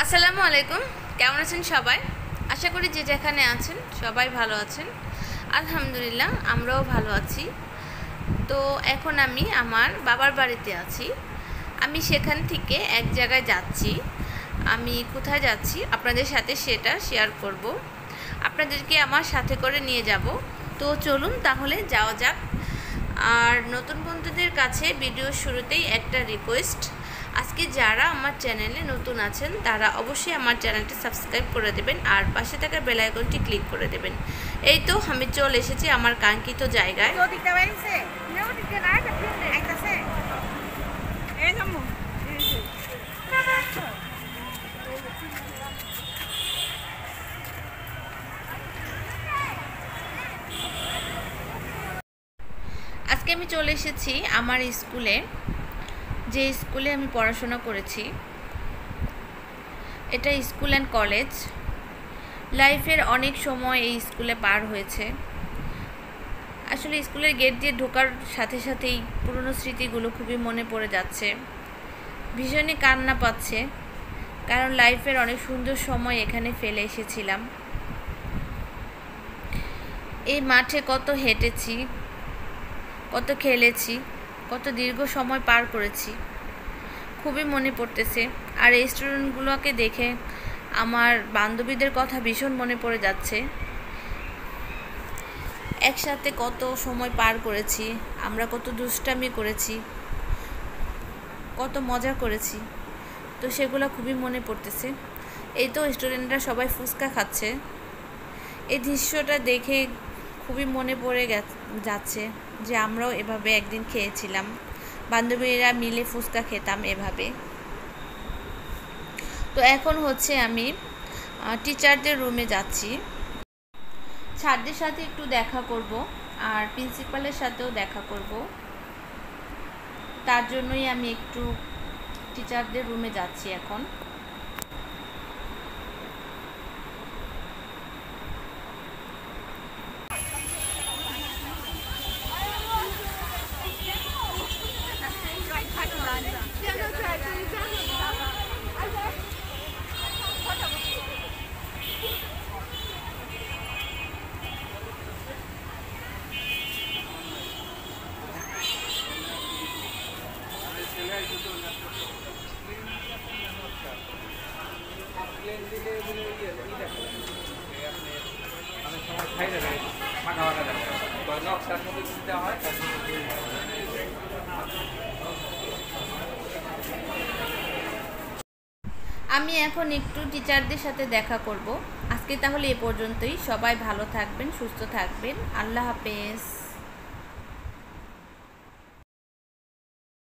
আসসালামু আলাইকুম। কেমন আছেন সবাই? আশা করি যে যেখানে আছেন সবাই ভালো আছেন। আলহামদুলিল্লাহ আমরাও ভালো আছি। তো এখন আমি আমার বাবার বাড়িতে আছি। আমি সেখান থেকে এক জায়গায় যাচ্ছি। আমি কোথায় যাচ্ছি আপনাদের সাথে সেটা শেয়ার করব। আপনাদেরকে আমার সাথে করে নিয়ে যাব। তো চলুন তাহলে যাওয়া যাক। আর নতুন বন্ধুদের কাছে ভিডিওর শুরুতেই একটা রিকোয়েস্ট, আজকে যারা আমার চ্যানেলে নতুন আছেন তারা অবশ্যই আমার চ্যানেলটি সাবস্ক্রাইব করে দেবেন আর পাশে থাকা বেল আইকনটি ক্লিক করে দেবেন। এই তো আমি চলে এসেছি আমার কাঙ্ক্ষিত জায়গায়। আজকে আমি চলে এসেছি আমার স্কুলে, যে স্কুলে আমি পড়াশোনা করেছি। এটা স্কুল অ্যান্ড কলেজ। লাইফের অনেক সময় এই স্কুলে পার হয়েছে। আসলে স্কুলের গেট দিয়ে ঢোকার সাথে সাথেই পুরনো স্মৃতিগুলো খুবই মনে পড়ে যাচ্ছে। ভীষণই কান্না পাচ্ছে, কারণ লাইফের অনেক সুন্দর সময় এখানে ফেলে এসেছিলাম। এই মাঠে কত হেঁটেছি, কত খেলেছি, কত দীর্ঘ সময় পার করেছি, খুবই মনে পড়তেছে। আর এই স্টুডেন্টগুলোকে দেখে আমার বান্ধবীদের কথা ভীষণ মনে পড়ে যাচ্ছে। একসাথে কত সময় পার করেছি, আমরা কত দুষ্টামি করেছি, কত মজা করেছি, তো সেগুলো খুবই মনে পড়তেছে। এই তো স্টুডেন্টরা সবাই ফুচকা খাচ্ছে। এই দৃশ্যটা দেখে খুবই মনে পড়ে যাচ্ছে যে আমরাও এভাবে একদিন খেয়েছিলাম, বান্ধবীরা মিলে ফুচকা খেতাম এভাবে। তো এখন হচ্ছে আমি টিচারদের রুমে যাচ্ছি। স্যারদের সাথে একটু দেখা করব আর প্রিন্সিপালের সাথেও দেখা করব। তার জন্যই আমি একটু টিচারদের রুমে যাচ্ছি এখন। আমি এখন একটু টিচারদের সাথে দেখা করব। আজকে তাহলে এ পর্যন্তই। সবাই ভালো থাকবেন, সুস্থ থাকবেন। আল্লাহ হাফেজ।